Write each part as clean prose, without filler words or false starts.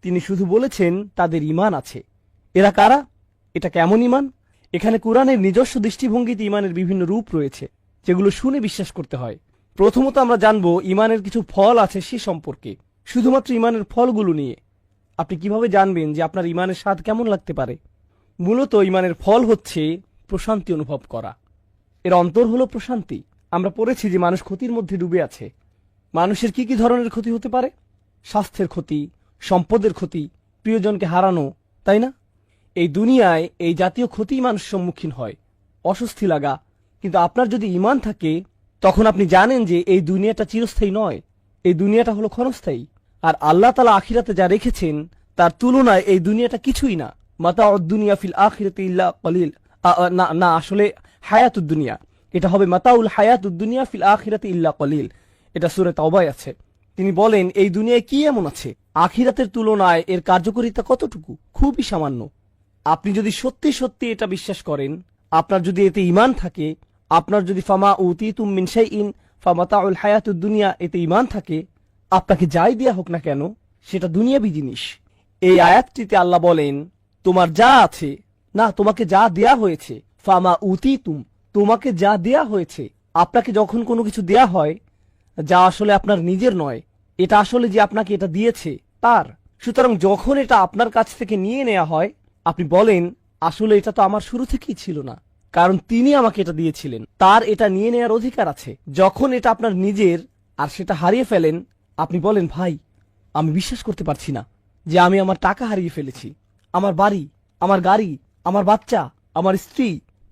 তিনি শুধু বলেছেন তাদের ঈমান আছে। এরা কারা? এটা কেমন ঈমান? এখানে কুরআনের নিজস্ব দৃষ্টিভঙ্গিতে ঈমানের বিভিন্ন রূপ রয়েছে, যেগুলো শুনে বিশ্বাস করতে হয়। প্রথমত আমরা জানব ঈমানের কিছু ফল আছে সে সম্পর্কে, শুধুমাত্র ঈমানের ফলগুলো নিয়ে। আপনি কিভাবে জানবেন যে আপনার ঈমানের স্বাদ কেমন লাগতে পারে? মূলত ঈমানের ফল হচ্ছে প্রশান্তি অনুভব করা। এর অন্তর হলো প্রশান্তি। আমরা পড়েছি যে মানুষ ক্ষতির মধ্যে ডুবে আছে। মানুষের কি কি ধরনের ক্ষতি হতে পারে? স্বাস্থ্যের ক্ষতি, সম্পদের ক্ষতি, প্রিয়জনকে হারানো, তাই না? এই দুনিয়ায় এই জাতীয় ক্ষতি মানুষ সম্মুখীন হয়, অস্বস্তি লাগা। কিন্তু আপনার যদি ঈমান থাকে, তখন আপনি জানেন যে এই দুনিয়াটা চিরস্থায়ী নয়, এই দুনিয়াটা হলো ক্ষণস্থায়ী। আর আল্লাহ তাআলা আখিরাতে যা রেখেছেন তার তুলনায় এই দুনিয়াটা কিছুই না। মাতাউদ দুনিয়া ফিল আখিরাতি ইল্লা কলিল। না, আসলে হায়াতুদ দুনিয়া, এটা হবে মাতাউল হায়াতুদ দুনিয়া ফিল আখিরাতি ইল্লা কলিল। এটা সূরা তাওবায় আছে। তিনি বলেন এই দুনিয়ায় কি এমন আছে আখিরাতের তুলনায় এর কার্যকারিতা কতটুকু? খুবই সামান্য। আপনি যদি সত্যি সত্যি এটা বিশ্বাস করেন, আপনার যদি এতে ঈমান থাকে, আপনার যদি ফামা উতিতুম মিন শাইইন ফামাতাউল হায়াতুদ দুনিয়া এতে ঈমান থাকে, আপনাকে যাই দেয়া হোক না কেন সেটা দুনিয়াবি জিনিস। এই আয়াতটিতে আল্লাহ বলেন তোমার যা আছে, না, তোমাকে যা দেয়া হয়েছে, ফামা উতিতুম, তোমাকে যা দেয়া হয়েছে। আপনাকে যখন কোনো কিছু দেয়া হয় যা আসলে আপনার নিজের নয়, এটা আসলে যে আপনাকে এটা দিয়েছে তার। সুতরাং যখন এটা আপনার কাছ থেকে নিয়ে নেওয়া হয়, আপনি বলেন আসলে এটা তো আমার শুরু থেকেই ছিল না, কারণ তিনি আমাকে এটা দিয়েছিলেন, তার এটা নিয়ে নেওয়ার অধিকার আছে। যখন এটা আপনার নিজের আর সেটা হারিয়ে ফেলেন, আপনি বলেন ভাই, আমি বিশ্বাস করতে পারছি না যে আমি আমার টাকা হারিয়ে ফেলেছি, আমার বাড়ি, আমার গাড়ি, আমার বাচ্চা, আমার স্ত্রী।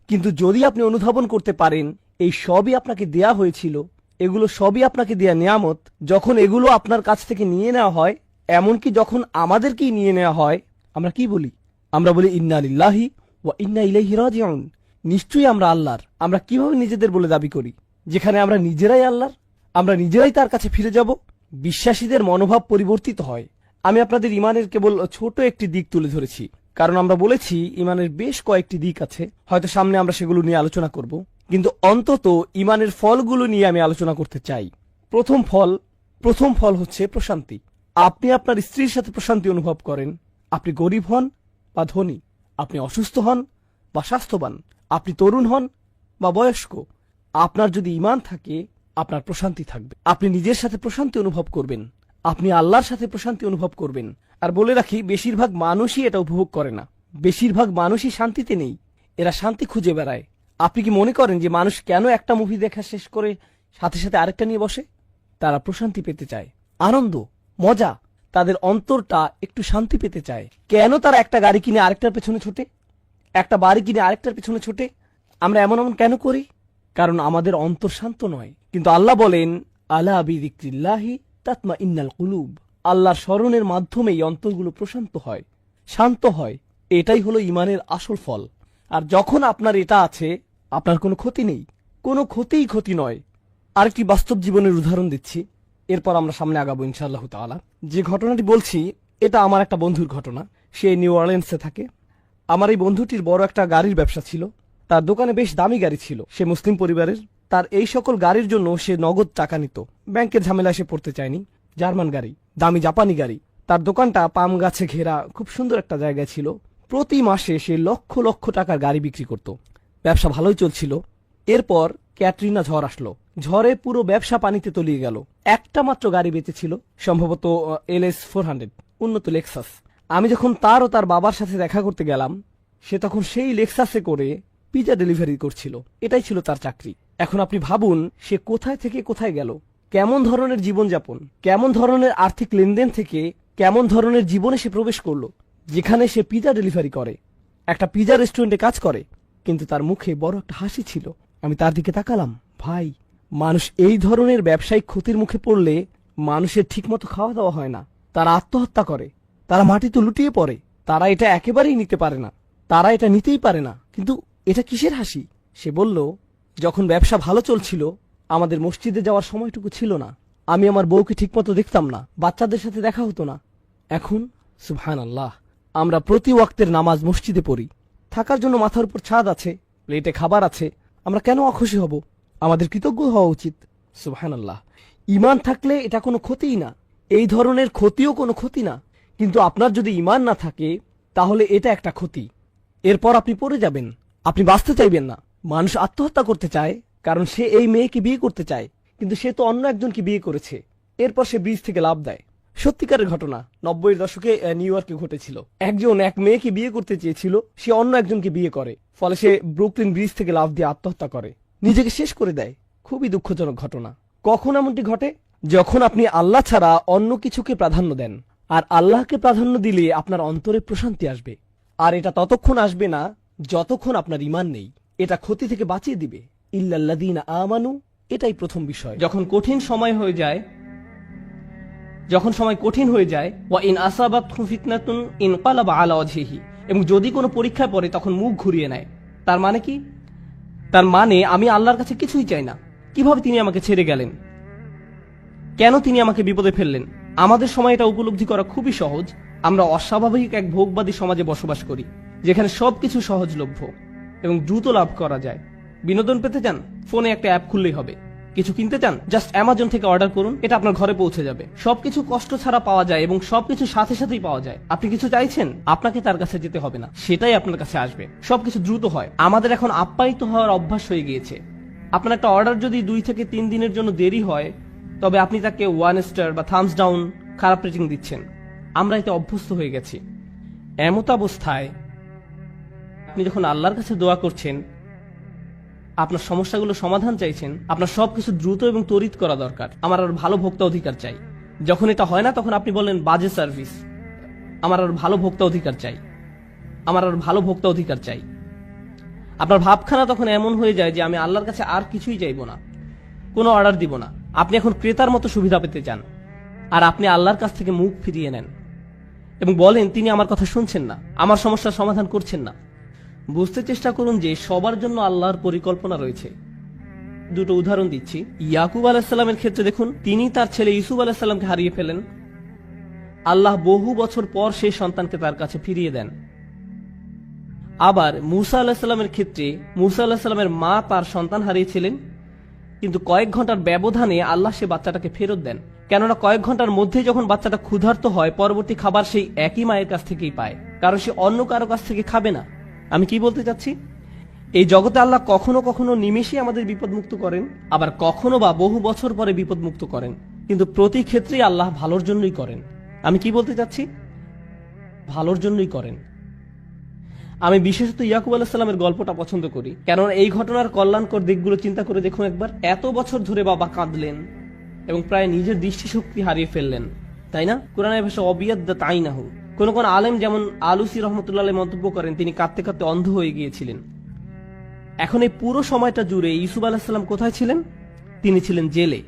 কিন্তু যদি আপনি অনুধাবন করতে পারেন এই সবই আপনাকে দেয়া হয়েছিল, এগুলো সবই আপনাকে দেয়া নিয়ামত, যখন এগুলো আপনার কাছ থেকে নিয়ে নেওয়া হয়, এমনকি যখন আমাদেরকেই নিয়ে নেওয়া হয়, আমরা কি বলি? আমরা বলি ইন্না লিল্লাহি ওয়া ইন্না ইলাইহি রাজিউন। নিশ্চয়ই আমরা আল্লাহর। আমরা কিভাবে নিজেদের বলে দাবি করি, যেখানে আমরা নিজেরাই আল্লাহর? আমরা নিজেরাই তার কাছে ফিরে যাব। বিশ্বাসীদের মনোভাব পরিবর্তিত হয়। আমি আপনাদের ঈমানের কেবল ছোট একটি দিক তুলে ধরেছি, কারণ আমরা বলেছি ঈমানের বেশ কয়েকটি দিক আছে। হয়তো সামনে আমরা সেগুলো নিয়ে আলোচনা করব, কিন্তু অন্তত ঈমানের ফলগুলো নিয়ে আমি আলোচনা করতে চাই। প্রথম ফল হচ্ছে প্রশান্তি। আপনি আপনার স্ত্রীর সাথে প্রশান্তি অনুভব করেন। আপনি গরিব হন বা ধনী, আপনি অসুস্থ হন বা স্বাস্থ্যবান, আপনি তরুণ হন বা বয়স্ক, আপনার যদি ঈমান থাকে আপনার প্রশান্তি থাকবে। আপনি নিজের সাথে প্রশান্তি অনুভব করবেন, আপনি আল্লাহর সাথে প্রশান্তি অনুভব করবেন। আর বলে রাখি, বেশিরভাগ মানুষই এটা উপভোগ করে না। বেশিরভাগ মানুষই শান্তিতে নেই, এরা শান্তি খুঁজে বেড়ায়। আপনি কি মনে করেন যে মানুষ কেন একটা মুভি দেখা শেষ করে সাথে সাথে আরেকটা নিয়ে বসে? তারা প্রশান্তি পেতে চায়, আনন্দ, মজা। তাদের অন্তরটা একটু শান্তি পেতে চায়। কেন তারা একটা গাড়ি কিনে আরেকটার পেছনে ছোটে, একটা বাড়ি কিনে আরেকটার পেছনে ছোটে? আমরা এমন কেন করি? কারণ আমাদের অন্তর শান্ত নয়। কিন্তু আল্লাহ বলেন আলা বিযিকরিল্লাহি তাতমাইন্নাল কুলুব। আল্লাহর স্মরণের মাধ্যমেই অন্তরগুলো প্রশান্ত হয়, শান্ত হয়। এটাই হলো ঈমানের আসল ফল। আর যখন আপনার এটা আছে, আপনার কোনো ক্ষতি নেই, কোনো ক্ষতিই ক্ষতি নয়। আরেকটি বাস্তব জীবনের উদাহরণ দিচ্ছি, এরপর আমরা সামনে আগাবো ইনশাআল্লাহ তাআলা। যে ঘটনাটি বলছি এটা আমার একটা বন্ধুর ঘটনা। সে নিউ অরলিন্সে থাকে। আমার এই বন্ধুটির বড় একটা গাড়ির ব্যবসা ছিল। তার দোকানে বেশ দামি গাড়ি ছিল। সে মুসলিম পরিবারের। তার এই সকল গাড়ির জন্য সে নগদ টাকা নিত। ব্যাংকের ঝামেলায় সে পড়তে চায়নি। জার্মান গাড়ি, দামি জাপানি গাড়ি। তার দোকানটা পাম গাছে ঘেরা খুব সুন্দর একটা জায়গায় ছিল। প্রতি মাসে সে লক্ষ লক্ষ টাকার গাড়ি বিক্রি করত। ব্যবসা ভালোই চলছিল। এরপর ক্যাটরিনা ঝড় আসলো। ঝড়ে পুরো ব্যবসা পানিতে তলিয়ে গেল। একটা মাত্র গাড়ি বেঁচেছিল, সম্ভবত LS 400, উন্নত লেক্সাস। আমি যখন তার ও তার বাবার সাথে দেখা করতে গেলাম, সে তখন সেই লেক্সাসে করে পিজা ডেলিভারি করছিল। এটাই ছিল তার চাকরি। এখন আপনি ভাবুন, সে কোথায় থেকে কোথায় গেল, কেমন ধরনের জীবনযাপন, কেমন ধরনের আর্থিক লেনদেন থেকে কেমন ধরনের জীবনে সে প্রবেশ করলো, যেখানে সে পিজা ডেলিভারি করে, একটা পিজা রেস্টুরেন্টে কাজ করে, কিন্তু তার মুখে বড় একটা হাসি ছিল। আমি তার দিকে তাকালাম। ভাই, মানুষ এই ধরনের ব্যবসায়িক ক্ষতির মুখে পড়লে মানুষের ঠিকমতো খাওয়া দাওয়া হয় না, তারা আত্মহত্যা করে, তারা মাটিতে লুটিয়ে পড়ে, তারা এটা একেবারেই নিতে পারে না, তারা এটা নিতেই পারে না। কিন্তু এটা কিসের হাসি? সে বলল, যখন ব্যবসা ভালো চলছিল আমাদের মসজিদে যাওয়ার সময়টুকু ছিল না, আমি আমার বউকে ঠিকমতো দেখতাম না, বাচ্চাদের সাথে দেখা হতো না। এখন সুবহানাল্লাহ, আমরা প্রতি ওয়াক্তের নামাজ মসজিদে পড়ি, থাকার জন্য মাথার উপর ছাদ আছে, প্লেটে খাবার আছে। আমরা কেন অখুশি হব? আমাদের কৃতজ্ঞ হওয়া উচিত। সুবহানাল্লাহ। ঈমান থাকলে এটা কোনো ক্ষতিই না, এই ধরনের ক্ষতিও কোনো ক্ষতি না। কিন্তু আপনার যদি ঈমান না থাকে তাহলে এটা একটা ক্ষতি। এরপর আপনি পড়ে যাবেন, আপনি বাঁচতে চাইবেন না। মানুষ আত্মহত্যা করতে চায় কারণ সে এই মেয়েকে বিয়ে করতে চায়, কিন্তু সে তো অন্য একজনকে বিয়ে করেছে। এরপর সে ব্রিজ থেকে লাফ দেয়। সত্যিকারের ঘটনা 90-এর দশকে নিউ ইয়র্কে ঘটেছিল। একজন এক মেয়েকে বিয়ে করতে চেয়েছিল, সে অন্য একজনকে বিয়ে করে, ফলে সে ব্রুকলিন ব্রিজ থেকে লাফ দিয়ে আত্মহত্যা করে, নিজেকে শেষ করে দেয়। খুবই দুঃখজনক ঘটনা। কখন এমনটি ঘটে? যখন আপনি আল্লাহ ছাড়া অন্য কিছুকে প্রাধান্য দেন। আর আল্লাহকে প্রাধান্য দিলে আপনার অন্তরে প্রশান্তি আসবে। আর এটা ততক্ষণ আসবে না যতক্ষণ আপনার ঈমান নেই। এটা ক্ষতি থেকে বাঁচিয়ে দিবে। ইল্লাল্লাযীনা আমানু, এটাই প্রথম বিষয়। যখন কঠিন সময় হয়ে যায়, ওয়া ইন আসাবাতহু ফিতনাতুন ইনকালাবা আলা ওয়াজহিহি, এবং যদি কোনো পরীক্ষায় পড়ে তখন মুখ ঘুরিয়ে নেয়। তার মানে কি? তার মানে আমি আল্লাহর কাছে কিছুই চাই না। কিভাবে তিনি আমাকে ছেড়ে গেলেন? কেন তিনি আমাকে বিপদে ফেললেন? আমাদের সময় এটা উপলব্ধি করা খুবই সহজ। আমরা অস্বাভাবিক এক ভোগবাদী সমাজে বসবাস করি, যেখানে সবকিছু সহজলভ্য এবং দ্রুত লাভ করা যায়। বিনোদন পেতে চান? ফোনে একটা অ্যাপ খুললেই হবে। কিছু কিনতে চান? জাস্ট অ্যামাজন থেকে অর্ডার করুন, এটা আপনার ঘরে পৌঁছে যাবে। সবকিছু কষ্ট ছাড়া পাওয়া যায় এবং সবকিছু সাথে সাথেই পাওয়া যায়। আপনি কিছু চাইছেন, আপনাকে তার কাছে যেতে হবে না, সেটাই আপনার কাছে আসবে। সবকিছু দ্রুত হয়। আমাদের এখন আপ্যায়িত হওয়ার অভ্যাস হয়ে গিয়েছে। আপনার একটা অর্ডার যদি 2 থেকে 3 দিনের জন্য দেরি হয়, তবে আপনি তাকে 1 স্টার বা থামস ডাউন, খারাপ রেটিং দিচ্ছেন। আমরা এতে অভ্যস্ত হয়ে গেছি। এমত অবস্থায় আপনি যখন আল্লাহর কাছে দোয়া করছেন, আপনার সমস্যাগুলো সমাধান চাইছেন, আপনার সবকিছু দ্রুত এবং তড়িৎ করা দরকার। আমার আর ভালো ভোক্তা অধিকার চাই। যখন এটা হয় না, তখন আপনি বলেন বাজে সার্ভিস। আমার আর ভালো ভোক্তা অধিকার চাই, আমার আর ভালো ভোক্তা অধিকার চাই। আপনার ভাবখানা তখন এমন হয়ে যায় যে আমি আল্লাহর কাছে আর কিছুই চাইবো না, কোনো অর্ডার দিব না। আপনি এখন ক্রেতার মতো সুবিধা পেতে চান, আর আপনি আল্লাহর কাছ থেকে মুখ ফিরিয়ে নেন এবং বলেন তিনি আমার কথা শুনছেন না, আমার সমস্যার সমাধান করছেন না। বুঝতে চেষ্টা করুন যে সবার জন্য আল্লাহর পরিকল্পনা রয়েছে। দুটো উদাহরণ দিচ্ছি। ইয়াকুব আলাইহিসসালামের ক্ষেত্রে দেখুন, তিনি তার ছেলে ইউসুফ আলাইহিসসালামকে হারিয়ে ফেলেন। আল্লাহ বহু বছর পর সেই সন্তানকে তার কাছে ফিরিয়ে দেন। আবার মুসা আলাইহিসসালামের ক্ষেত্রে, মুসা আলাইহিসসালামের মা তার সন্তান হারিয়েছিলেন, কিন্তু কয়েক ঘন্টার ব্যবধানে আল্লাহ সে বাচ্চাটাকে ফেরত দেন। কেননা কয়েক ঘন্টার মধ্যে যখন বাচ্চাটা ক্ষুধার্ত হয়, পরবর্তী খাবার সেই একই মায়ের কাছ থেকেই পায়, কারণ সে অন্য কারো কাছ থেকে খাবে না। আমি কি বলতে চাচ্ছি? এই জগতে আল্লাহ কখনো কখনো নিমেষে আমাদের বিপদমুক্ত করেন, আবার কখনো বা বহু বছর পরে বিপদমুক্ত করেন, কিন্তু প্রতি ক্ষেত্রেই আল্লাহ ভালোর জন্যই করেন। আমি কি বলতে চাচ্ছি? ভালোর জন্যই করেন। আমি বিশেষত ইয়াকুব আলাইহিস সালামের গল্পটা পছন্দ করি, কেননা এই ঘটনার কল্যাণকর দিকগুলো চিন্তা করে দেখুন একবার। এত বছর ধরে বাবা কাঁদলেন এবং প্রায় নিজের দৃষ্টিশক্তি হারিয়ে ফেললেন, তাই না? কোরআনের ভাষা অবিয়াদ্দা তাই না হু। কোন কোন আলেম যেমন আলুসি রহমতুল্লাহ আলাইহি মন্তব্য করেন তিনি কাঁদতে কাঁদতে অন্ধ হয়ে গিয়েছিলেন। এখন এই পুরো সময়টা জুড়ে ইউসুফ আলাইহিস সালাম কোথায় ছিলেন? তিনি ছিলেন জেলে।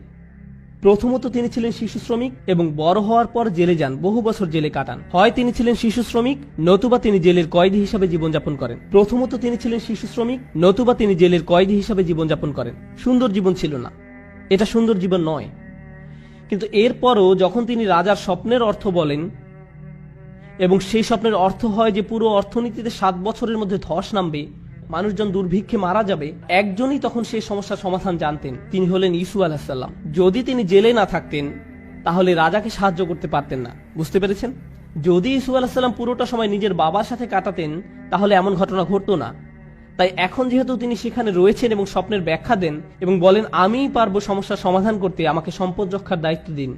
প্রথমত তিনি ছিলেন শিশু শ্রমিক এবং বড় হওয়ার পর জেলে যান, বহু বছর জেলে কাটান। হয় তিনি ছিলেন শিশু শ্রমিক, নতুবা তিনি জেলের কয়েদি হিসাবে জীবনযাপন করেন। প্রথমত তিনি ছিলেন শিশু শ্রমিক, নতুবা তিনি জেলের কয়েদি হিসাবে জীবনযাপন করেন। সুন্দর জীবন ছিল না, এটা সুন্দর জীবন নয়। কিন্তু এরপরও যখন তিনি রাজার স্বপ্নের অর্থ বলেন এবং সেই স্বপ্নের অর্থ হয় যে পুরো অর্থনীতিতে 7 বছরের মধ্যে ধস নামবে, মানুষজন দুর্ভিক্ষে মারা যাবে, একজনই তখন সেই সমস্যার সমাধান জানতেন, তিনি হলেন ইউসুফ আলাইহিস সালাম। যদি তিনি জেলে না থাকতেন তাহলে রাজাকে সাহায্য করতে পারতেন না। বুঝতে পেরেছেন? যদি ইউসুফ আলাইহিস সালাম পুরোটা সময় নিজের বাবার সাথে কাটাতেন তাহলে এমন ঘটনা ঘটতো না। তাই এখন যেহেতু তিনি সেখানে রয়েছেন এবং স্বপ্নের ব্যাখ্যা দেন এবং বলেন আমিই পারবো সমস্যার সমাধান করতে, আমাকে সম্পদ রক্ষার দায়িত্ব দিন,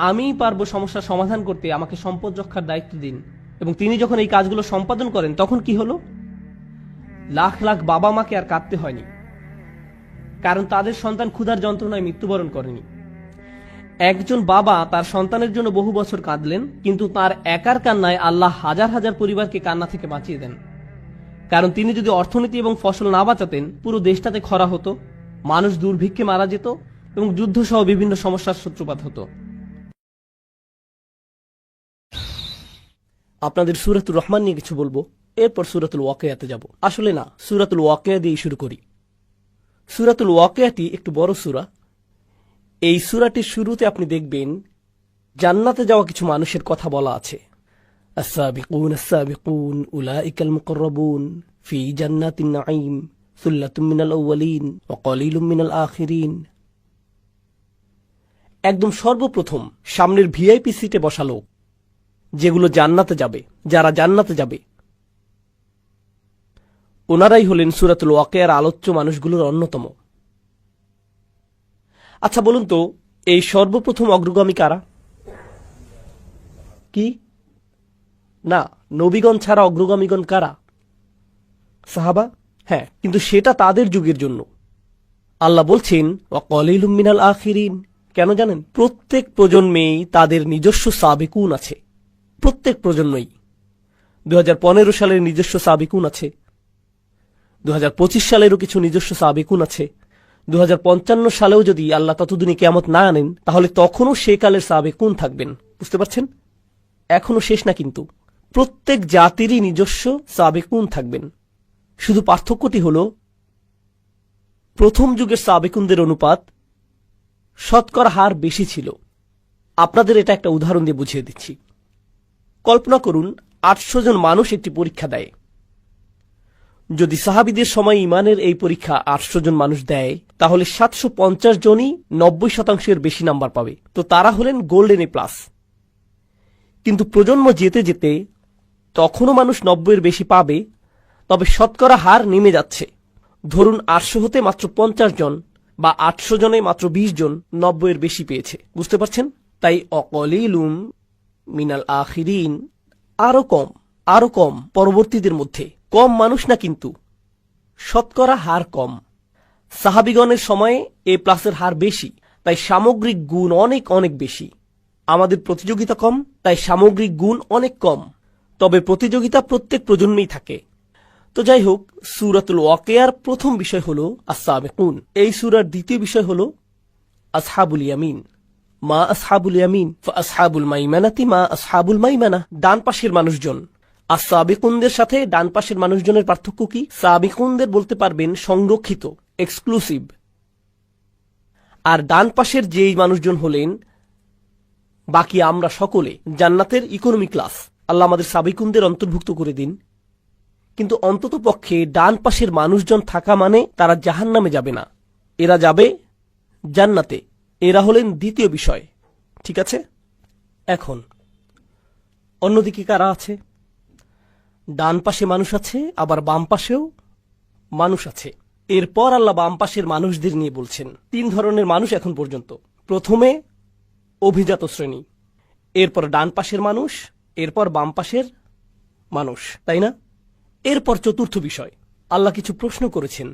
আমিই পারবো সমস্যার সমাধান করতে, আমাকে সম্পদ রক্ষার দায়িত্ব দিন, এবং তিনি যখন এই কাজগুলো সম্পাদন করেন তখন কি হলো? লাখ লাখ বাবা মাকে আর কাঁদতে হয়নি, কারণ তাদের সন্তান ক্ষুধার যন্ত্রণায় মৃত্যুবরণ করেনি। একজন বাবা তার সন্তানের জন্য বহু বছর কাঁদলেন, কিন্তু তার একার কান্নায় আল্লাহ হাজার হাজার পরিবারকে কান্না থেকে বাঁচিয়ে দেন। কারণ তিনি যদি অর্থনীতি এবং ফসল না বাঁচাতেন, পুরো দেশটাতে খরা হতো, মানুষ দুর্ভিক্ষে মারা যেত এবং যুদ্ধ সহ বিভিন্ন সমস্যার সূত্রপাত হতো। আপনাদের সূরাতুর রহমান নিয়ে কিছু বলবো, এরপর সূরাতুল ওয়াকিয়াতে যাব। আসলে না, সূরাতুল ওয়াকিয়া দিয়ে শুরু করি। সূরাতুল ওয়াকিয়াটি একটু বড় সূরা। এই সূরাটির শুরুতে আপনি দেখবেন জান্নাতে যাওয়া কিছু মানুষের কথা বলা আছে। আস-সাবিকুন আস-সাবিকুন উলাইকাল মুকাররাবুন ফি জান্নাতিন নাঈম সুল্লাতুম মিনাল আউয়ালিন ওয়া কলিলুম মিনাল আখিরিন। একদম সর্বপ্রথম সামনের ভিআইপি সিটে বসা লোক, যেগুলো জান্নাতে যাবে, যারা জান্নাতে যাবে, ওনারাই হলেন সূরাতুল ওয়াকিয়ার আলোচ্য মানুষগুলোর অন্যতম। আচ্ছা বলুন তো, এই সর্বপ্রথম অগ্রগামী কারা? কি না, নবীগণ ছাড়া অগ্রগামীগণ কারা? সাহাবা। হ্যাঁ, কিন্তু সেটা তাদের যুগের জন্য। আল্লাহ বলছেন ওয়াকালিলুম মিনাল আখিরিন। কেন জানেন? প্রত্যেক প্রজন্মেই তাদের নিজস্ব সাবিকুন আছে। প্রত্যেক প্রজন্মই। 2015 সালের নিজস্ব সাবিকুন আছে, 2025 সালেরও কিছু নিজস্ব সাবিকুন আছে, 2055 সালেও যদি আল্লাহ ততদিনে কিয়ামত না আনেন, তাহলে তখনও সে কালের সাবিকুন থাকবেন। বুঝতে পারছেন? এখনো শেষ না, কিন্তু প্রত্যেক জাতিরই নিজস্ব সাবিকুন থাকবেন। শুধু পার্থক্যটি হল প্রথম যুগের সাবিকুনদের অনুপাত শতকরা হার বেশি ছিল। আপনাদের এটা একটা উদাহরণ দিয়ে বুঝিয়ে দিচ্ছি। কল্পনা করুন 800 জন মানুষ একটি পরীক্ষা দেয়। যদি সাহাবীদের সময় ইমানের এই পরীক্ষা 800 জন মানুষ দেয়, তাহলে 750 জনই 90% বেশি নাম্বার পাবে। তো তারা হলেন গোল্ডেন এ প্লাস। কিন্তু প্রজন্ম যেতে যেতে তখনও মানুষ 90 বেশি পাবে, তবে শতকরা হার নেমে যাচ্ছে। ধরুন 800 হতে মাত্র 50 জন বা 800 জনে মাত্র 20 জন 90 বেশি পেয়েছে। বুঝতে পারছেন? তাই অকলিলুম মিনাল আখিরিন, আরো কম পরবর্তীদের মধ্যে। কম মানুষ না, কিন্তু শতকরা হার কম। সাহাবিগণের সময়ে এ প্লাসের হার বেশি, তাই সামগ্রিক গুণ অনেক অনেক বেশি। আমাদের প্রতিযোগিতা কম, তাই সামগ্রিক গুণ অনেক কম। তবে প্রতিযোগিতা প্রত্যেক প্রজন্মেই থাকে। তো যাই হোক, সূরাতুল ওয়াকিয়ার প্রথম বিষয় হল আস-সাবিকুন। এই সূরার দ্বিতীয় বিষয় হল আসহাবুল ইয়ামিন। মা আসহাবুল ইয়ামিন ফাআসহাবুল মাইমানাতি মা আসহাবুল মাইমানা। ডান পাশের মানুষজন। আর সাবিকুনদের সাথে ডান পাশের মানুষজনের পার্থক্য কি? সাবিকুনদের বলতে পারবেন সংরক্ষিত, এক্সক্লুসিভ। আর ডান পাশের যেই মানুষজন হলেন বাকি আমরা সকলে, জান্নাতের ইকোনমি ক্লাস। আল্লাহ আমাদের সাবিকুনদের অন্তর্ভুক্ত করে দিন। কিন্তু অন্তত পক্ষে ডান পাশের মানুষজন থাকা মানে তারা জাহান্নামে যাবে না, এরা যাবে জান্নাতে। এরা হলেন দ্বিতীয় বিষয়। ঠিক আছে? এখন অন্যদিকে কারা আছে? ডান পাশে মানুষ আছে, আবার বাম পাশেও মানুষ আছে। এরপর আল্লাহ বাম পাশের মানুষদের নিয়ে বলছেন 3 ধরনের মানুষ এখন পর্যন্ত। প্রথমে অভিজাত শ্রেণী, এরপর ডান পাশের মানুষ, এরপর বাম পাশের মানুষ, তাই না? এরপর চতুর্থ বিষয়, আল্লাহ কিছু প্রশ্ন করেছেন।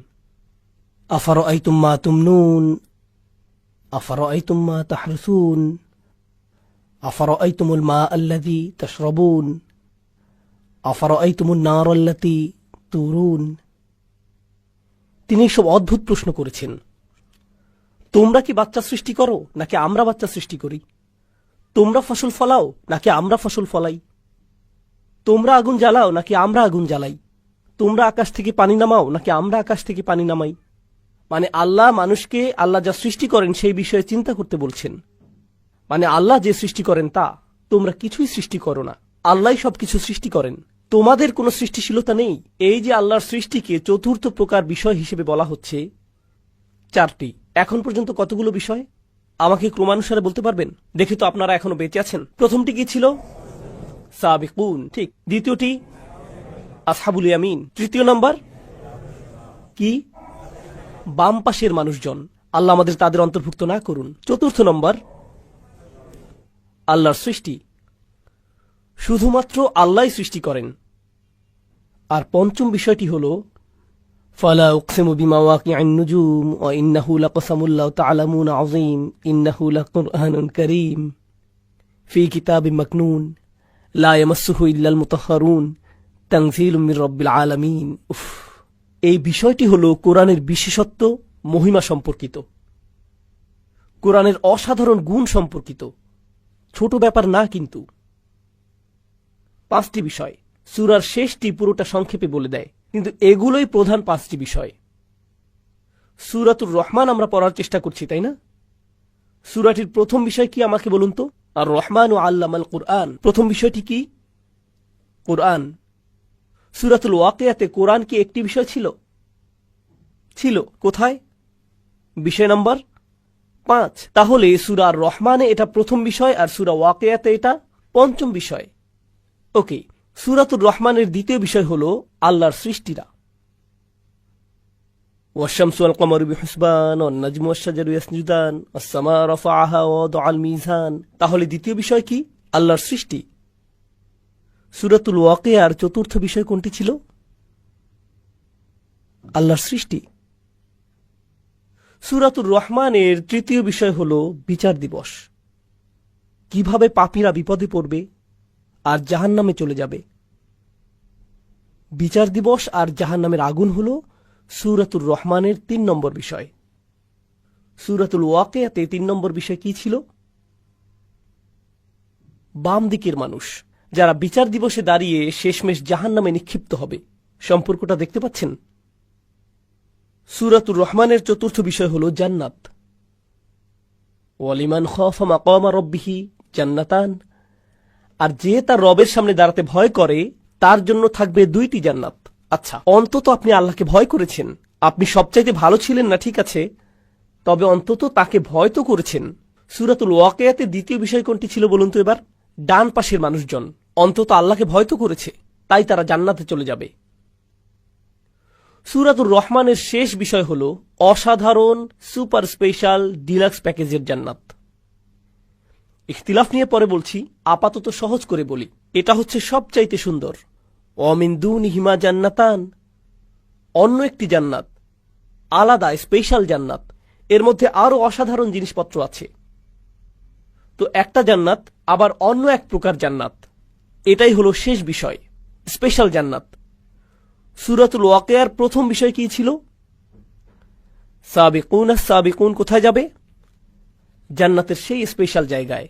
আফারাআইতুম মা তুমনুন, আফারাআইতুম মা তাহরুসুন, আফারাআইতুমুল মা আল্লাযী তাশরাবুন, আফারাআইতুমুন নার আল্লাতী তুরুন। তিনি সব অদ্ভুত প্রশ্ন করেছেন। তোমরা কি বাচ্চা সৃষ্টি করো নাকি আমরা বাচ্চা সৃষ্টি করি? তোমরা ফসল ফলাও নাকি আমরা ফসল ফলাই? তোমরা আগুন জ্বালাও নাকি আমরা আগুন জ্বালাই? তোমরা আকাশ থেকে পানি নামাও নাকি আমরা আকাশ থেকে পানি নামাই? মানে আল্লাহ মানুষকে আল্লাহ যা সৃষ্টি করেন সেই বিষয়ে চিন্তা করতে বলছেন। মানে আল্লাহ যে সৃষ্টি করেন তা, তোমরা কিছুই সৃষ্টি করো না, আল্লাহই সবকিছু সৃষ্টি করেন। তোমাদের কোনো সৃষ্টিশীলতা নেই। এই যে আল্লাহর সৃষ্টিকে চতুর্থ প্রকার বিষয় হিসেবে বলা হচ্ছে 4টি। এখন পর্যন্ত কতগুলো বিষয় আমাকে ক্রমানুসারে বলতে পারবেন? দেখি তো আপনারা এখনো বেঁচে আছেন। প্রথমটি কি ছিল? সাবিকুন, ঠিক। দ্বিতীয়টি আসহাবুল ইয়ামিন। তৃতীয় নাম্বার কি? বাম পাশের মানুষজন। আল্লাহ আমাদের তাদের অন্তর্ভুক্ত না করুন। চতুর্থ নম্বর আল্লাহর সৃষ্টি, শুধুমাত্র আল্লাহই সৃষ্টি করেন। আর পঞ্চম বিষয়টি হল ফালা উকসিমু বিমাওয়াকিআন নুজুম ওয়া ইন্নাহু লাকসামুল লাউ তা'লামুনা আযীম ইন্নাহু লাকুরআনুন কারীম ফি কিতাবিম মাকনুন লা ইয়ামাসসুহু ইল্লাল মুতাহহারুন তানযীলুম মির রাব্বিল আলামিন। এই বিষয়টি হল কোরআনের বিশেষত্ব, মহিমা সম্পর্কিত, কোরআনের অসাধারণ গুণ সম্পর্কিত। ছোট ব্যাপার না কিন্তু। 5টি বিষয় সূরার শেষটি পুরোটা সংক্ষেপে বলে দেয়, কিন্তু এগুলোই প্রধান 5টি বিষয়। সূরাতুর রহমান আমরা পড়ার চেষ্টা করছি, তাই না? সূরাটির প্রথম বিষয় কি আমাকে বলুন তো? আর রহমান ও আল্লামাল কুরআন। প্রথম বিষয়টি কি? কুরআন। সূরাতুল ওয়াকিয়াতে কোরআন কি একটি বিষয় ছিল? ছিল। কোথায়? বিষয় নাম্বার 5। তাহলে সূরা রহমানে এটা প্রথম বিষয় আর সূরা ওয়াকিয়াতে এটা পঞ্চম বিষয়। ওকে, সূরাতুর রহমানের দ্বিতীয় বিষয় হলো আল্লাহর সৃষ্টিরা। والشمس والقمر بحسبان والنجم والشجر يسجدان والسماء رفعها ووضع الميزان। তাহলে দ্বিতীয় বিষয় কি? আল্লাহর সৃষ্টি। সূরাতুল ওয়াকিয়ার চতুর্থ বিষয় কোনটি ছিল? আল্লাহর সৃষ্টি। সূরাতুর রহমানের তৃতীয় বিষয় হলো বিচার দিবস। কিভাবে পাপীরা বিপদে পড়বে আর জাহান্নামে চলে যাবে। বিচার দিবস আর জাহান্নামের আগুন হলো সূরাতুর রহমানের ৩ নম্বর বিষয়। সূরাতুল ওয়াকিয়াতে ৩ নম্বর বিষয় কি ছিল? বাম দিকের মানুষ যারা বিচার দিবসে দাঁড়িয়ে শেষমেশ জাহান্নামে নিক্ষিপ্ত হবে। সম্পর্কটা দেখতে পাচ্ছেন? সূরাতুর রহমানের চতুর্থ বিষয় হলো জান্নাত। ওয়ালিমান খাফা মাকামা রাব্বিহি জান্নাতান। আর যে তার রবের সামনে দাঁড়াতে ভয় করে তার জন্য থাকবে 2টি জান্নাত। আচ্ছা, অন্তত আপনি আল্লাহকে ভয় করেছেন। আপনি সবচাইতে ভালো ছিলেন না, ঠিক আছে, তবে অন্তত তাকে ভয় তো করেছেন। সূরাতুল ওয়াকিয়াতে দ্বিতীয় বিষয় কোনটি ছিল বলুন তো এবার? ডান পাশের মানুষজন অন্তত আল্লাহকে ভয় তো করেছে, তাই তারা জান্নাতে চলে যাবে। সূরাতুর রহমানের শেষ বিষয় হল অসাধারণ সুপার স্পেশাল ডিলাক্স প্যাকেজের জান্নাত। ইখতিলাফ নিয়ে পরে বলছি, আপাতত সহজ করে বলি, এটা হচ্ছে সবচাইতে সুন্দর। ওয়ামিন দুনিহিমা জান্নাতান, অন্য একটি জান্নাত, আলাদা স্পেশাল জান্নাত। এর মধ্যে আরো অসাধারণ জিনিসপত্র আছে। তো একটা জান্নাত আবার অন্য এক প্রকার জান্নাত, এটাই হলো শেষ বিষয়, স্পেশাল জান্নাত। সূরাতুল ওয়াকিয়ার প্রথম বিষয় কি ছিল? সাবিকুন সাবিকুন কোথায় যাবে? জান্নাতের সেই স্পেশাল জায়গায়।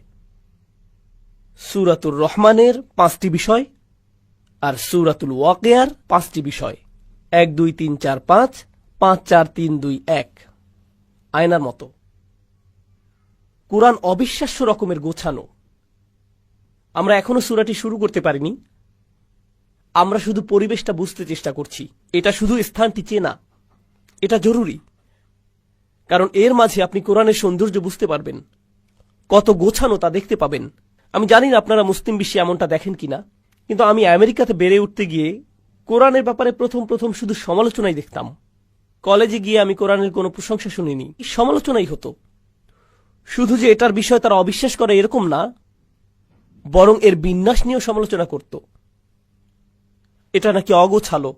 সূরাতুর রহমানের 5টি বিষয় আর সূরাতুল ওয়াকিয়ার 5টি বিষয়। 1 2 3 4 5, 5 4 3 2 1, আয়নার মতো। কুরআন অবিশ্বাস্য রকমের গোছানো। আমরা এখনো সূরাটি শুরু করতে পারিনি, আমরা শুধু পরিবেশটা বুঝতে চেষ্টা করছি। এটা শুধু স্থানটি চেনা, এটা জরুরি, কারণ এর মাঝে আপনি কোরআনের সৌন্দর্য বুঝতে পারবেন, কত গোছানো তা দেখতে পাবেন। আমি জানি না আপনারা মুসলিম বিশ্বে এমনটা দেখেন কিনা, কিন্তু আমি আমেরিকাতে বেড়ে উঠতে গিয়ে কোরআনের ব্যাপারে প্রথম শুধু সমালোচনাই দেখতাম। কলেজে গিয়ে আমি কোরআনের কোনো প্রশংসা শুনিনি, সমালোচনাই হতো। শুধু যে এটার বিষয় তারা অবিশ্বাস করে এরকম না, বরং এর বিন্যাস নিয়েও সমালোচনা করত। এটা নাকি অগোছালো,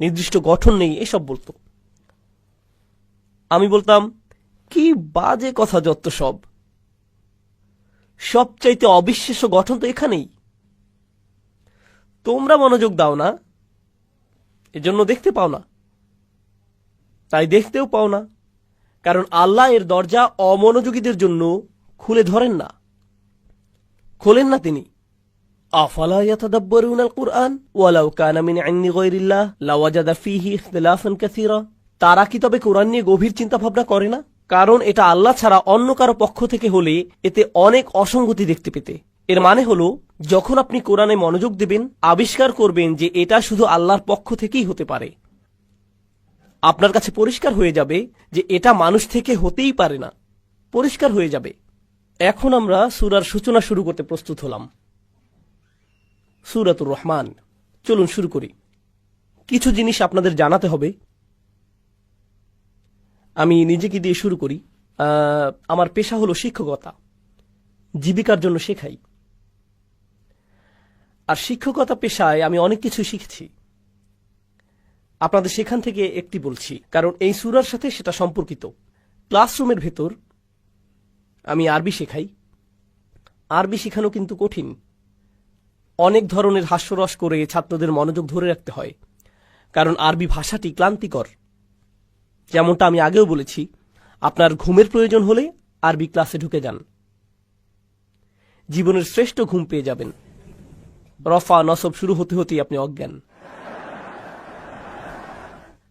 নির্দিষ্ট গঠন নেই, এসব বলতো। আমি বলতাম, কি বাজে কথা যত সব, সবচাইতে অবিশ্বাস্য গঠন তো এখানেই। তোমরা মনোযোগ দাও না, এজন্য দেখতে পাও না, তাই দেখতেও পাও না, কারণ আল্লাহ এর দরজা অমনোযোগীদের জন্য খুলে ধরেন না, খোলেন না তিনি। আফালা ইয়াতাদাব্বারুনাল কুরআন ওয়ালাউ কানা মিন ইনদি গায়রিল্লাহ লাওয়াজাদা ফীহি ইখতিলাফান কাসীরা। তারা কি তবে কোরআন নিয়ে গভীর চিন্তা ভাবনা করে না? কারণ এটা আল্লাহ ছাড়া অন্য কারো পক্ষ থেকে হলে এতে অনেক অসঙ্গতি দেখতে পেতে। এর মানে হলো, যখন আপনি কোরআনে মনোযোগ দেবেন, আবিষ্কার করবেন যে এটা শুধু আল্লাহর পক্ষ থেকেই হতে পারে। আপনার কাছে পরিষ্কার হয়ে যাবে যে এটা মানুষ থেকে হতেই পারে না, পরিষ্কার হয়ে যাবে। এখন আমরা সূরার সূচনা শুরু করতে প্রস্তুত হলাম। সূরাতুর রহমান, চলুন শুরু করি। কিছু জিনিস আপনাদের জানাতে হবে। আমি নিজেকে দিয়ে শুরু করি। আমার পেশা হলো শিক্ষকতা, জীবিকার জন্য শেখাই। আর শিক্ষকতা পেশায় আমি অনেক কিছু শিখেছি। আপনাদের সেখান থেকে একটি বলছি, কারণ এই সূরার সাথে সেটা সম্পর্কিত। ক্লাসরুমের ভেতর আমি আরবি শেখাই। আরবি শেখানো কিন্তু কঠিন। অনেক ধরনের হাস্যরস করে ছাত্রদের মনোযোগ ধরে রাখতে হয়, কারণ আরবি ভাষাটি ক্লান্তিকর। যেমনটা আমি আগেও বলেছি, আপনার ঘুমের প্রয়োজন হলে আরবি ক্লাসে ঢুকে যান, জীবনের শ্রেষ্ঠ ঘুম পেয়ে যাবেন। রফা নসব শুরু হতে হতেই আপনি অজ্ঞান।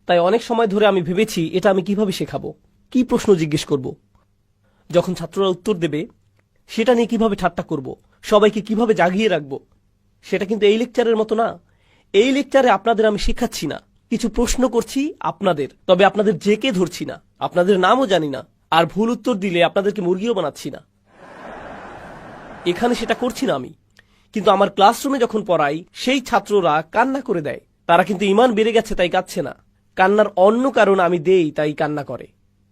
তাই অনেক সময় ধরে আমি ভেবেছি, এটা আমি কিভাবে শেখাবো, কি প্রশ্ন জিজ্ঞেস করব, যখন ছাত্ররা উত্তর দেবে সেটা নিয়ে কিভাবে ঠাট্টা করব, সবাইকে কিভাবে জাগিয়ে রাখবো। সেটা কিন্তু এই লেকচারের মতো না। এই লেকচারে আপনাদের আমি শেখাচ্ছি না, কিছু প্রশ্ন করছি আপনাদের, তবে আপনাদের জেকে ধরছি না, আপনাদের নামও জানি না, আর ভুল উত্তর দিলে আপনাদেরকে মুরগিও বানাচ্ছি না। এখানে সেটা করছি না আমি। কিন্তু আমার ক্লাসরুমে যখন পড়াই সেই ছাত্ররা কান্না করে দেয়। তারা কিন্তু ঈমান বেড়ে গেছে তাই কাঁদছে না, কান্নার অন্য কারণ আমি দেই তাই কান্না করে।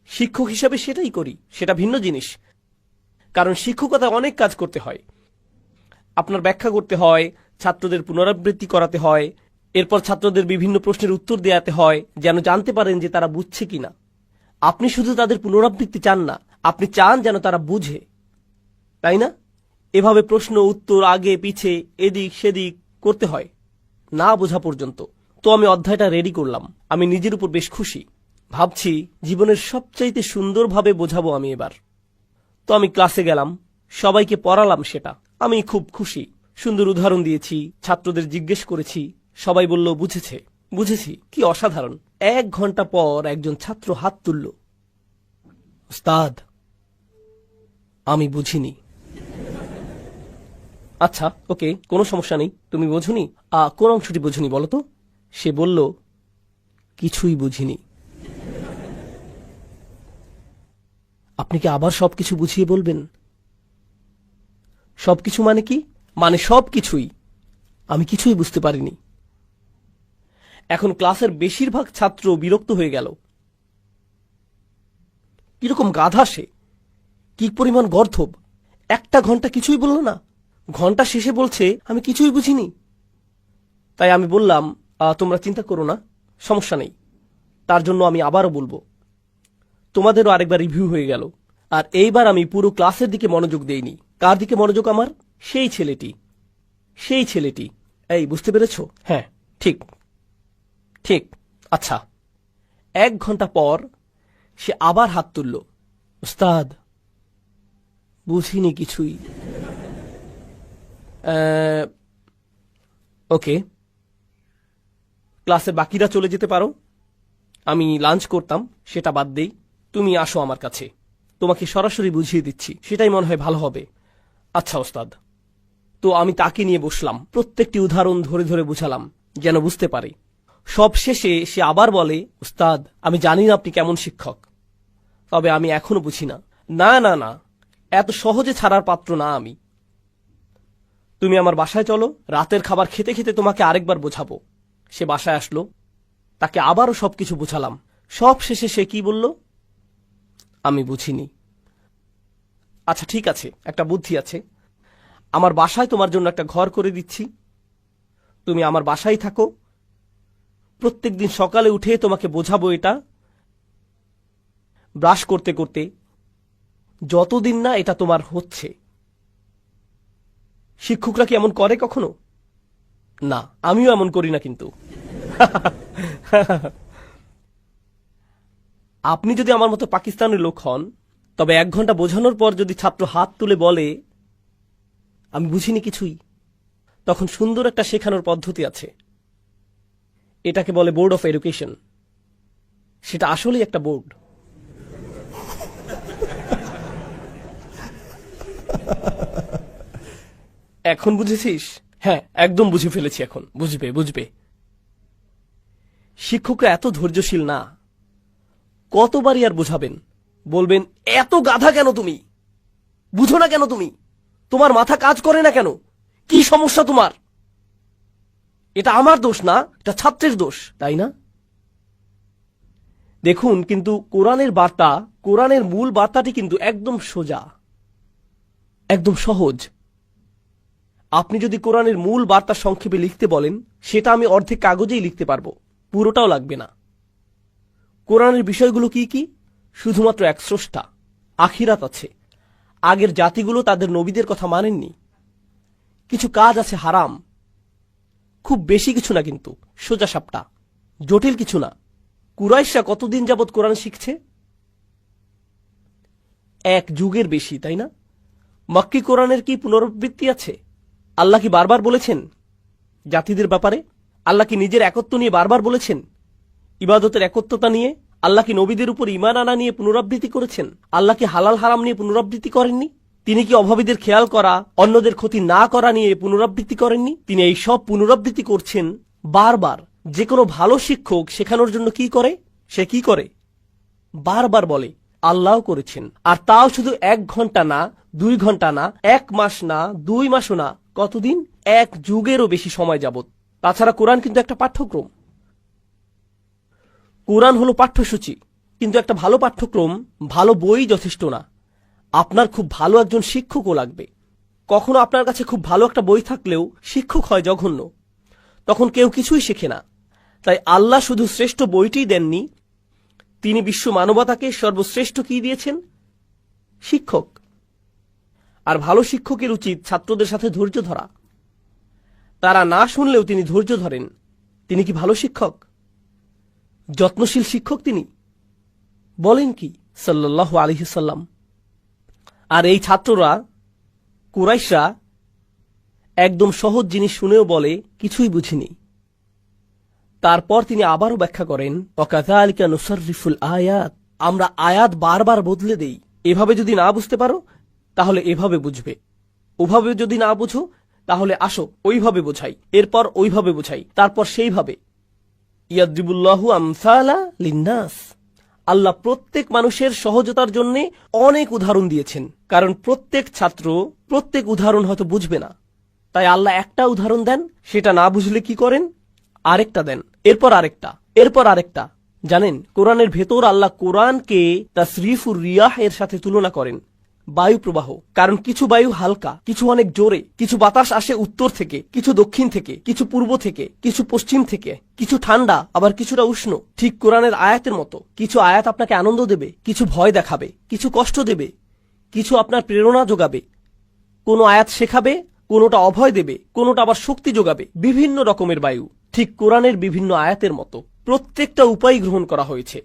শিক্ষক হিসাবে সেটাই করি, সেটা ভিন্ন জিনিস। কারণ শিক্ষকতায় অনেক কাজ করতে হয়, আপনার ব্যাখ্যা করতে হয়, ছাত্রদের পুনরাবৃত্তি করাতে হয়, এরপর ছাত্রদের বিভিন্ন প্রশ্নের উত্তর দেওয়াতে হয় যেন জানতে পারেন যে তারা বুঝছে কিনা। আপনি শুধু তাদের পুনরাবৃত্তি চান না, আপনি চান যেন তারা বুঝে, তাই না? এভাবে প্রশ্ন উত্তর আগে পিছে এদিক সেদিক করতে হয় না বোঝা পর্যন্ত। তো আমি অধ্যায়টা রেডি করলাম, আমি নিজের উপর বেশ খুশি। ভাবছি জীবনের সবচাইতে সুন্দরভাবে বোঝাবো আমি এবার। তো আমি ক্লাসে গেলাম, সবাইকে পড়ালাম, সেটা আমি খুব খুশি। সুন্দর উদাহরণ দিয়েছি, ছাত্রদের জিজ্ঞেস করেছি, সবাই বলল বুঝেছে। বুঝেছি, কি অসাধারণ। 1 ঘন্টা পর একজন ছাত্র হাত তুলল, উস্তাদ আমি বুঝিনি। আচ্ছা ওকে, কোনো সমস্যা নেই, তুমি বোঝনি? কোন অংশটি বুঝিনি বলো তো? সে বলল কিছুই বুঝিনি। আপনি কি আবার সবকিছু বুঝিয়ে বলবেন? সবকিছু মানে কি? মানে সবকিছুই। আমি কিছুই বুঝতে পারিনি। এখন ক্লাসের বেশিরভাগ ছাত্র বিরক্ত হয়ে গেল। কিরকম গাধা সে, কি পরিমাণ গর্ধব! 1 ঘন্টা কিছুই বলল না, ঘন্টা শেষে বলছে আমি কিছুই বুঝিনি। তাই আমি বললাম তোমরা চিন্তা করো না, সমস্যা নেই, তার জন্য আমি আবারও বলবো। তোমাদেরও আরেকবার রিভিউ হয়ে গেল। আর এইবার আমি পুরো ক্লাসের দিকে মনোযোগ দেইনি। কার দিকে মনোযোগ আমার? সেই ছেলেটি, সেই ছেলেটি। এই বুঝতে পেরেছ? হ্যাঁ ঠিক ঠিক। আচ্ছা, 1 ঘন্টা পর সে আবার হাত তুলল, উস্তাদ বুঝিনি কিছুই। ওকে, ক্লাসে বাকিরা চলে যেতে পারো, আমি লাঞ্চ করতাম, সেটা বাদ দেই। তুমি আসো আমার কাছে, তোমাকে সরাসরি বুঝিয়ে দিচ্ছি, সেটাই মনে হয় ভালো হবে। আচ্ছা ওস্তাদ। তো আমি তাকে নিয়ে বসলাম, প্রত্যেকটি উদাহরণ ধরে ধরে বুঝালাম যেন বুঝতে পারে। সব শেষে সে আবার বলে, উস্তাদ আমি জানি না আপনি কেমন শিক্ষক, তবে আমি এখনো বুঝি না। না না না, এত সহজে ছাড়ার পাত্র না আমি। তুমি আমার বাসায় চলো, রাতের খাবার খেতে খেতে তোমাকে আরেকবার বোঝাবো। সে বাসায় আসলো, তাকে আবারও সবকিছু বুঝালাম। সব শেষে সে কি বলল? আমি বুঝিনি। আচ্ছা ঠিক আছে, একটা বুদ্ধি আছে, আমার বাসায় তোমার জন্য একটা ঘর করে দিচ্ছি, তুমি আমার বাসায় থাকো, প্রত্যেকদিন সকালে উঠে তোমাকে বোঝাবো এটা, ব্রাশ করতে করতে, যতদিন না এটা তোমার হচ্ছে। শিক্ষকরা কি এমন করে কখনো? না, আমিও এমন করি না। কিন্তু আপনি যদি আমার মতো পাকিস্তানের লোক হন, তবে 1 ঘন্টা বোঝানোর পর যদি ছাত্র হাত তুলে বলে আমি বুঝিনি কিছুই, তখন সুন্দর একটা শেখানোর পদ্ধতি আছে, এটাকে বলে বোর্ড অফ এডুকেশন। সেটা আসলেই একটা বোর্ড। এখন বুঝেছিস? হ্যাঁ একদম বুঝে ফেলেছি, এখন বুঝবে বুঝবে। শিক্ষকরা এত ধৈর্যশীল না, কতবারই আর বোঝাবেন? বলবেন এত গাধা কেন তুমি, বুঝো না কেন তুমি, তোমার মাথা কাজ করে না কেন, কি সমস্যা তোমার? এটা আমার দোষ না, এটা ছাত্রের দোষ, তাই না? দেখুন, কিন্তু কোরআনের বার্তা, কোরআনের মূল বার্তাটি কিন্তু একদম সোজা, একদম সহজ। আপনি যদি কোরআনের মূল বার্তা সংক্ষেপে লিখতে বলেন, সেটা আমি অর্ধেক কাগজেই লিখতে পারবো, পুরোটাও লাগবে না। কোরআনের বিষয়গুলো কি কি? শুধুমাত্র এক স্রষ্টা, আখিরাত আছে, আগের জাতিগুলো তাদের নবীদের কথা মানেননি, কিছু কাজ আছে হারাম, খুব বেশি কিছু না, কিন্তু সোজা সাপটা, জটিল কিছু না। কুরাইশরা কতদিন যাবৎ কোরআন শিখছে? 1 যুগের বেশি, তাই না? মক্কি কোরআনের কি পুনরাবৃত্তি আছে? আল্লাহ কি বারবার বলেছেন জাতিদের ব্যাপারে? আল্লাহ কি নিজের একত্ব নিয়ে বারবার বলেছেন? ইবাদতের একত্বতা নিয়ে? আল্লাহ কি নবীদের উপর ঈমান আনা নিয়ে পুনরাবৃত্তি করেছেন? আল্লাহ কি হালাল হারাম নিয়ে পুনরাবৃত্তি করেননি? তিনি কি অভাবীদের খেয়াল করা, অন্যদের ক্ষতি না করা নিয়ে পুনরাবৃত্তি করেননি? তিনি এই সব পুনরাবৃত্তি করছেন বারবার। যে কোনো ভালো শিক্ষক শেখানোর জন্য কি করে? সে কি করে? বারবার বলে আল্লাহ করেছেন। আর তাও শুধু 1 ঘন্টা না, 2 ঘন্টা না, 1 মাস না, 2 মাসও না, কতদিন? এক যুগেরও বেশি সময় যাবত। তাছাড়া কোরআন কিন্তু একটা পাঠ্যক্রম, কোরআন হলো পাঠ্যসূচি, কিন্তু একটা ভালো পাঠ্যক্রম, ভালো বই যথেষ্ট না, আপনার খুব ভালো একজন শিক্ষকও লাগবে। কখনো আপনার কাছে খুব ভালো একটা বই থাকলেও শিক্ষক হয় জঘন্য, তখন কেউ কিছুই শেখে না। তাই আল্লাহ শুধু শ্রেষ্ঠ বইটিই দেননি, তিনি বিশ্ব মানবতাকে সর্বশ্রেষ্ঠ কি দিয়েছেন? শিক্ষক। আর ভালো শিক্ষকের উচিত ছাত্রদের সাথে ধৈর্য ধরা। তারা না শুনলেও তিনি ধৈর্য ধরেন। তিনি কি ভালো শিক্ষক? যত্নশীল শিক্ষক তিনি। বলেন কি সাল্লাল্লাহু আলাইহি সাল্লাম। আর এই ছাত্ররা, কুরাইশরা, একদম সহজ জিনিস শুনেও বলে কিছুই বুঝিনি। তারপর তিনি আবারও ব্যাখ্যা করেন, ওয়াকাযালিকা নুসাররিফুল আয়াত, আমরা আয়াত বারবার বদলে দেই। এভাবে যদি না বুঝতে পারো তাহলে এভাবে বুঝবে, ওভাবে যদি না বুঝো তাহলে আসো ওইভাবে বোঝাই, এরপর ওইভাবে বোঝাই, তারপর সেইভাবে। ইয়াদরিবুল্লাহু আমসালা লিন্নাস, আল্লাহ প্রত্যেক মানুষের সহজতার জন্য অনেক উদাহরণ দিয়েছেন, কারণ প্রত্যেক ছাত্র প্রত্যেক উদাহরণ হয়তো বুঝবে না। তাই আল্লাহ একটা উদাহরণ দেন, সেটা না বুঝলে কি করেন? আরেকটা দেন, এরপর আরেকটা, এরপর আরেকটা। জানেন, কোরআনের ভেতর আল্লাহ কোরআনকে তাসরিফুর রিয়াহ এর সাথে তুলনা করেন, বায়ু প্রবাহ। কারণ কিছু বায়ু হালকা, কিছু অনেক জোরে, কিছু বাতাস আসে উত্তর থেকে, কিছু দক্ষিণ থেকে, কিছু পূর্ব থেকে, কিছু পশ্চিম থেকে, কিছু ঠান্ডা আবার কিছুটা উষ্ণ। ঠিক কোরআনের আয়াতের মতো, কিছু আয়াত আপনাকে আনন্দ দেবে, কিছু ভয় দেখাবে, কিছু কষ্ট দেবে, কিছু আপনার প্রেরণা যোগাবে, কোনো আয়াত শেখাবে, কোনোটা অভয় দেবে, কোনোটা আবার শক্তি যোগাবে। বিভিন্ন রকমের বায়ু ঠিক কোরআনের বিভিন্ন আয়াতের মতো প্রত্যেকটা উপায় গ্রহণ করা হয়েছে।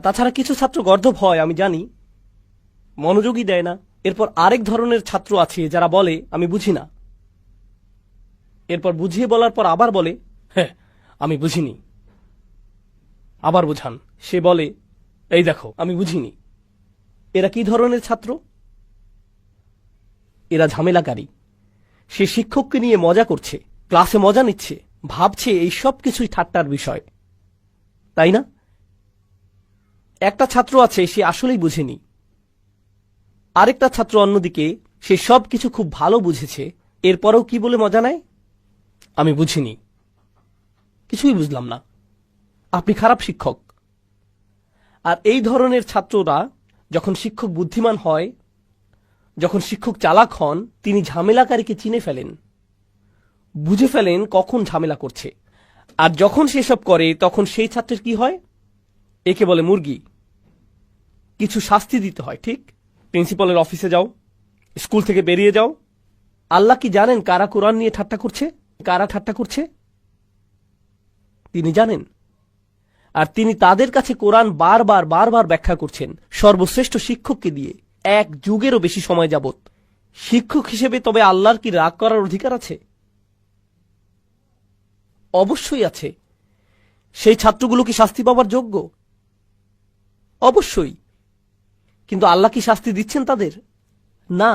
তাছাড়া কিছু ছাত্র গর্দভ হয়, আমি জানি, মনোযোগই দেয় না। এরপর আরেক ধরনের ছাত্র আছে যারা বলে আমি বুঝি না, এরপর বুঝিয়ে বলার পর আবার বলে হ্যাঁ আমি বুঝিনি, আবার বোঝান, সে বলে এই দেখো আমি বুঝিনি। এরা কি ধরনের ছাত্র? এরা ঝামেলাকারী। সে শিক্ষককে নিয়ে মজা করছে, ক্লাসে মজা নিচ্ছে, ভাবছে এই সব কিছুই ঠাট্টার বিষয়, তাই না? একটা ছাত্র আছে, সে আসলেই বুঝেনি। আরেকটা ছাত্র অন্যদিকে, সে সব কিছু খুব ভালো বুঝেছে, এরপরেও কি বলে মজা নেয়? আমি বুঝিনি, কিছুই বুঝলাম না, আপনি খারাপ শিক্ষক। আর এই ধরনের ছাত্ররা যখন শিক্ষক বুদ্ধিমান হয়, যখন শিক্ষক চালাক হন, তিনি ঝামেলাকারীকে চিনে ফেলেন, বুঝে ফেলেন কখন ঝামেলা করছে। আর যখন সেসব করে তখন সেই ছাত্রের কি হয়? একে বলে মুরগি। কিছু শাস্তি দিতে হয়, ঠিক? প্রিন্সিপালের অফিসে যাও, স্কুল থেকে বেরিয়ে যাও। আল্লাহ কি জানেন কারা কোরআন নিয়ে ঠাট্টা করছে, কারা ঠাট্টা করছে? তিনি জানেন। আর তিনি তাদের কাছে কোরআন বারবার বারবার ব্যাখ্যা করছেন সর্বশ্রেষ্ঠ শিক্ষককে দিয়ে, এক যুগেরও বেশি সময় যাবত। শিক্ষক হিসেবে তবে আল্লাহর কি রাগ করার অধিকার আছে? অবশ্যই আছে। সেই ছাত্রগুলো কি শাস্তি পাওয়ার যোগ্য? অবশ্যই। কিন্তু আল্লাহ কি শাস্তি দিচ্ছেন তাদের? না,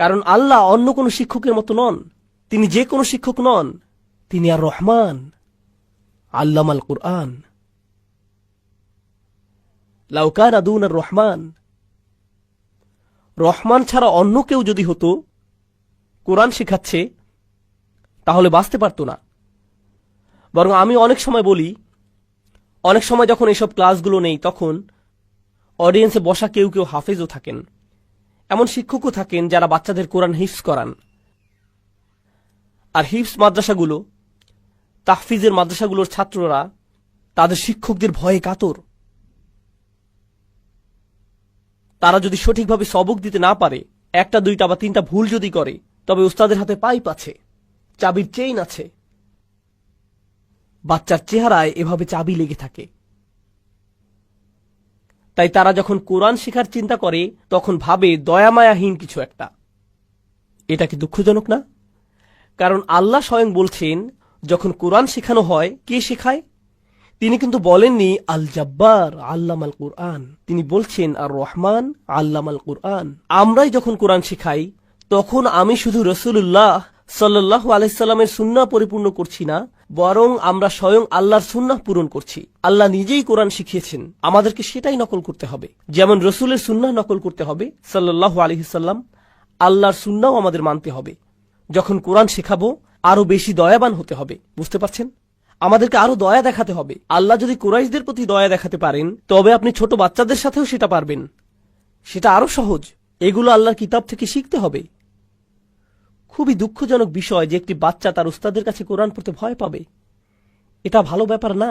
কারণ আল্লাহ অন্য কোন শিক্ষকের মতো নন। তিনি যে কোনো শিক্ষক নন, তিনি আর রহমান, আল্লামাল কুরআন। লাউ কানা দুনা রহমান, রহমান ছাড়া অন্য কেউ যদি হতো কোরআন শেখাচ্ছে, তাহলে বাঁচতে পারত না। বরং আমি অনেক সময় বলি, অনেক সময় যখন এসব ক্লাসগুলো নেই, তখন অডিয়েন্সে বসা কেউ কেউ হাফেজও থাকেন, এমন শিক্ষকও থাকেন যারা বাচ্চাদের কোরআন হিফজ করান। আর হিফজ মাদ্রাসাগুলো, তাহফিজের মাদ্রাসাগুলোর ছাত্ররা তাদের শিক্ষকদের ভয়ে কাতর। তারা যদি সঠিকভাবে সবক দিতে না পারে, একটা দুইটা বা তিনটা ভুল যদি করে, তবে উস্তাদের হাতে পাইপ আছে, চাবির চেইন আছে। বাচ্চার চেহারায় এভাবে চাবি লেগে থাকে। তাই তারা যখন কোরআন শেখার চিন্তা করে, তখন ভাবে দয়ামায়াহীন কিছু একটা। এটা কি দুঃখজনক না? কারণ আল্লাহ স্বয়ং বলছেন, যখন কোরআন শেখানো হয়, কে শেখায়? তিনি কিন্তু বলেননি আল জব্বার আল্লামাল কুরআন, তিনি বলছেন আর রহমান আল্লামাল কুরআন। আমরাই যখন কোরআন শেখাই, তখন আমি শুধু রাসূলুল্লাহ সাল্লাল্লাহু আলাইহি সাল্লামের সুন্নাহ পরিপূর্ণ করছি না, বরং আমরা স্বয়ং আল্লাহর সুন্নাহ পূরণ করছি। আল্লাহ নিজেই কোরআন শিখিয়েছেন, আমাদেরকে সেটাই নকল করতে হবে। যেমন রসুলের সুন্নাহ নকল করতে হবে সাল্লাল্লাহু আলাইহি সাল্লাম, আল্লাহর সুন্নাহও আমাদের মানতে হবে। যখন কোরআন শেখাবো আরো বেশি দয়াবান হতে হবে। বুঝতে পারছেন? আমাদেরকে আরো দয়া দেখাতে হবে। আল্লাহ যদি কুরাইশদের প্রতি দয়া দেখাতে পারেন, তবে আপনি ছোট বাচ্চাদের সাথেও সেটা পারবেন। সেটা আরো সহজ। এগুলো আল্লাহর কিতাব থেকে শিখতে হবে। খুবই দুঃখজনক বিষয় যে একটি বাচ্চা তার উস্তাদের কাছে কোরআন পড়তে ভয় পাবে। এটা ভালো ব্যাপার না।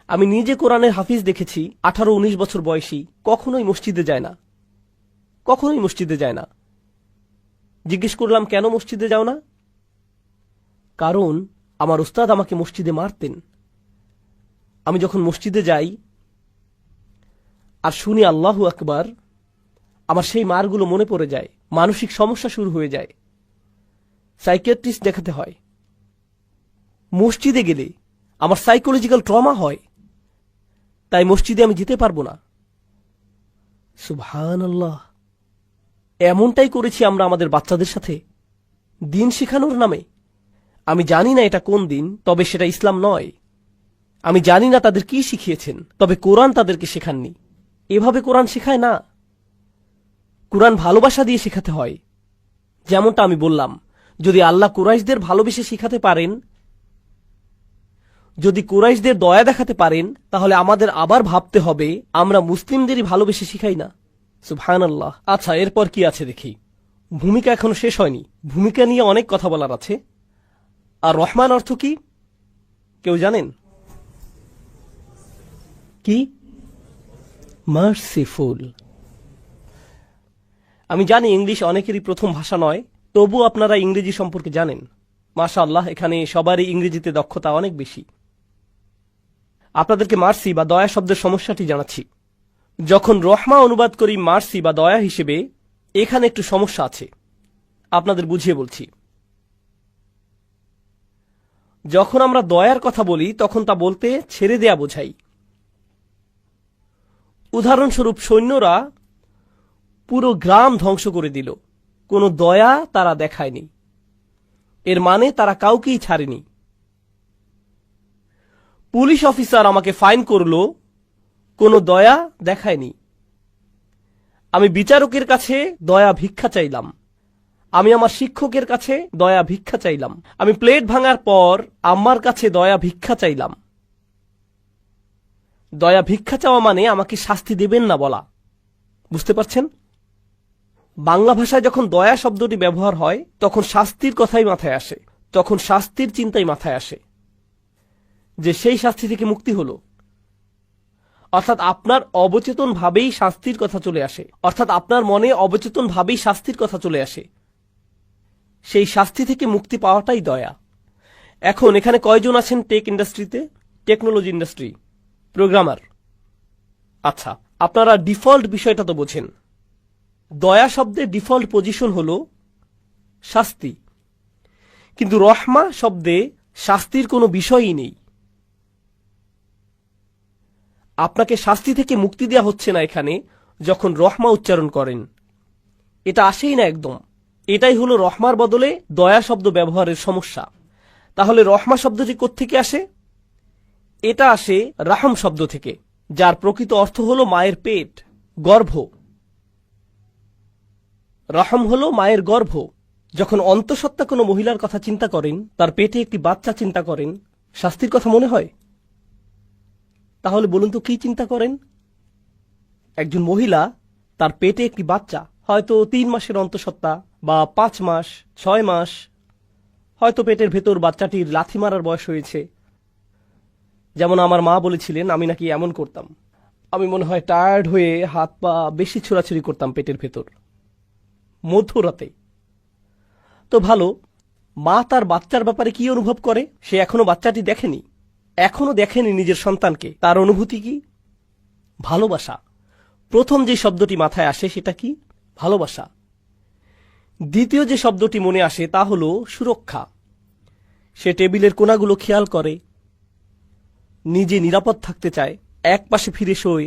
আমি নিজে কোরআনের হাফিজ দেখেছি 18-19 বছর বয়সী, কখনোই মসজিদে যায় না, কখনোই মসজিদে যায় না। জিজ্ঞেস করলাম, কেন মসজিদে যাও না? কারণ আমার উস্তাদ আমাকে মসজিদে মারতেন। আমি যখন মসজিদে যাই আর শুনি আল্লাহু আকবার, আমার সেই মারগুলো মনে পড়ে যায়, মানসিক সমস্যা শুরু হয়ে যায়, সাইকিয়াট্রিস্ট দেখাতে হয়। মসজিদে গেলে আমার সাইকোলজিক্যাল ট্রমা হয়, তাই মসজিদে আমি যেতে পারবো না। সুবহানাল্লাহ। এমনটাই করেছি আমরা আমাদের বাচ্চাদের সাথে দিন শেখানোর নামে। আমি জানি না এটা কোন দিন, তবে সেটা ইসলাম নয়। আমি জানি না তাদের কি শিখিয়েছেন, তবে কোরআন তাদেরকে শেখাননি। এভাবে কোরআন শেখায় না। কোরআন ভালোবাসা দিয়ে শেখাতে হয়। যেমনটা আমি বললাম, যদি আল্লাহ কুরাইশদের ভালোবেসে শেখাতে পারেন, যদি কুরাইশদের দয়া দেখাতে পারেন, তাহলে আমাদের আবার ভাবতে হবে আমরা মুসলিমদেরই ভালোবেসে শিখাই না। সুবহানাল্লাহ। আচ্ছা, এরপর কি আছে দেখি। ভূমিকা এখনো শেষ হয়নি। ভূমিকা নিয়ে অনেক কথা বলার আছে। আর রহমান অর্থ কি কেউ জানেন? কি? মার্সিফুল। আমি জানি ইংলিশ অনেকেরই প্রথম ভাষা নয়, তবু আপনারা ইংরেজি সম্পর্কে জানেন। মাশাআল্লাহ, এখানে সবারই ইংরেজিতে দক্ষতা অনেক বেশি। আপনাদেরকে মার্সি বা দয়া শব্দের সমস্যাটি জানাচ্ছি। যখন রহমা অনুবাদ করি মার্সি বা দয়া হিসেবে, এখানে একটু সমস্যা আছে। আপনাদের বুঝিয়ে বলছি। যখন আমরা দয়ার কথা বলি, তখন তা বলতে ছেড়ে দেয়া বোঝাই। উদাহরণস্বরূপ, সৈন্যরা পুরো গ্রাম ধ্বংস করে দিল, কোনো দয়া তারা দেখায়নি। এর মানে তারা কাউকেই ছাড়েনি। পুলিশ অফিসার আমাকে ফাইন করলো, কোনো দয়া দেখায়নি। আমি বিচারকের কাছে দয়া ভিক্ষা চাইলাম। আমি আমার শিক্ষকের কাছে দয়া ভিক্ষা চাইলাম। আমি প্লেট ভাঙার পর আম্মার কাছে দয়া ভিক্ষা চাইলাম। দয়া ভিক্ষা চাওয়া মানে আমাকে শাস্তি দেবেন না বলা। বুঝতে পারছেন? বাংলা ভাষায় যখন দয়া শব্দটি ব্যবহার হয়, তখন শাস্তির কথাই মাথায় আসে, তখন শাস্তির চিন্তাই মাথায় আসে, যে সেই শাস্তি থেকে মুক্তি হলো। অর্থাৎ আপনার অবচেতন ভাবেই শাস্তির কথা চলে আসে, অর্থাৎ আপনার মনে অবচেতন ভাবেই শাস্তির কথা চলে আসে। সেই শাস্তি থেকে মুক্তি পাওয়াটাই দয়া। এখন এখানে কয়জন আছেন টেক ইন্ডাস্ট্রিতে, টেকনোলজি ইন্ডাস্ট্রি, প্রোগ্রামার? আচ্ছা, আপনারা ডিফল্ট বিষয়টা তো বোঝেন। দয়া শব্দের ডিফল্ট পজিশন হল শাস্তি, কিন্তু রহমা শব্দে শাস্তির কোনো বিষয়ই নেই। আপনাকে শাস্তি থেকে মুক্তি দেওয়া হচ্ছে না এখানে যখন রহমা উচ্চারণ করেন। এটা আসেই না একদম। এটাই হলো রহমার বদলে দয়া শব্দ ব্যবহারের সমস্যা। তাহলে রহমা শব্দটি কোত্থেকে আসে? এটা আসে রাহম শব্দ থেকে, যার প্রকৃত অর্থ হলো মায়ের পেট, গর্ভ। রহম হলো মায়ের গর্ভ। যখন অন্তঃসত্ত্বা কোনো মহিলার কথা চিন্তা করেন, তার পেটে একটি বাচ্চা চিন্তা করেন, শাস্তির কথা মনে হয়? তাহলে বলুন তো কি চিন্তা করেন? একজন মহিলা, তার পেটে একটি বাচ্চা, হয়তো 3 মাসের অন্তঃসত্ত্বা বা 5 মাস, 6 মাস, হয়তো পেটের ভেতর বাচ্চাটির লাথি মারার বয়স হয়েছে। যেমন আমার মা বলেছিলেন, আমি নাকি এমন করতাম। আমি মনে হয় টায়ার্ড হয়ে হাত পা বেশি ছোড়াছুড়ি করতাম পেটের ভেতর মধ্যরাতে। তো ভালো, মা তার বাচ্চার ব্যাপারে কি অনুভব করে? সে এখনো বাচ্চাটি দেখেনি, এখনো দেখেনি নিজের সন্তানকে। তার অনুভূতি কি? ভালোবাসা। প্রথম যে শব্দটি মাথায় আসে সেটা কি? ভালোবাসা। দ্বিতীয় যে শব্দটি মনে আসে তা হলো সুরক্ষা। সে টেবিলের কোণাগুলো খেয়াল করে, নিজে নিরাপদ থাকতে চায়, এক পাশে ফিরে শোয়,